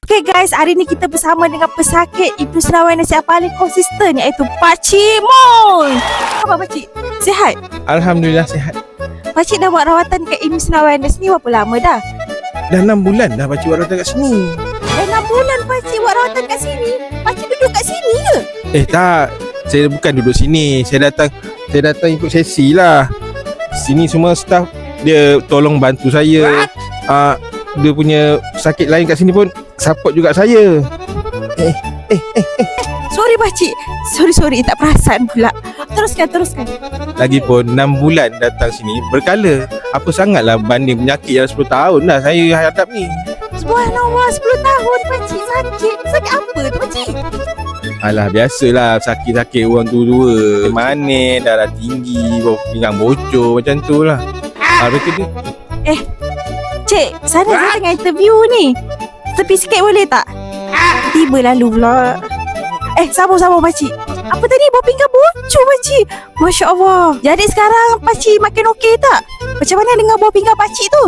Okay guys, hari ni kita bersama dengan pesakit emotional awareness yang paling konsisten, iaitu Pakcik Moy. Apa Pakcik? Sihat? Alhamdulillah sihat. Pakcik dah buat rawatan kat emotional awareness ni berapa lama dah? Dah 6 bulan dah pakcik buat rawatan kat sini. Dah 6 bulan Pakcik buat rawatan kat sini. Pakcik duduk kat sini ke? Tak, saya bukan duduk sini. Saya datang ikut sesi lah. Sini semua staff dia tolong bantu saya. Dia punya sakit lain kat sini pun support juga saya. Sorry Pakcik. Sorry, tak perasan pula. Teruskan. Lagipun 6 bulan datang sini berkala. Apa sangatlah banding penyakit yang 10 tahun dah saya hadap ni. Subhanallah, 10 tahun Pakcik sakit. Sakit apa tu Pakcik? Alah, biasalah sakit-sakit orang tua-tua. Manis, darah tinggi, pinggang bocor macam tu lah. Betul tu. Cik, saya tengah interview ni. Tepi sikit boleh tak? Tiba lalu pula. Sabar Pakcik. Apa tadi? Buah pinggang bocor Pakcik. Masya Allah. Jadi sekarang Pakcik makin okey tak? Macam mana dengan buah pinggang Pakcik tu?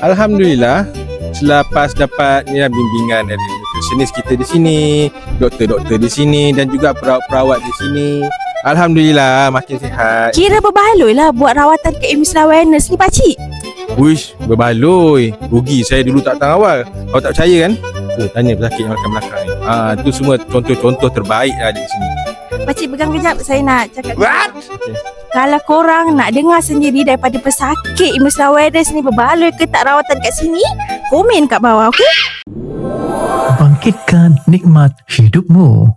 Alhamdulillah, selepas dapat bimbingan dari nutritionist kita di sini, doktor-doktor di sini dan juga perawat-perawat di sini, alhamdulillah makin sihat. Kira berbaloi lah buat rawatan ke emotional awareness ni Pakcik. Wish, berbaloi. Rugi saya dulu tak datang awal. Kau tak percaya kan? Tanya pesakit yang belakang ni. Tu semua contoh-contoh terbaik lah di sini. Pakcik pegang kejap, saya nak cakap. What? Okay. Kalau korang nak dengar sendiri daripada pesakit emotional awareness ni berbaloi ke tak rawatan kat sini, komen kat bawah, okey? Bangkitkan nikmat hidupmu.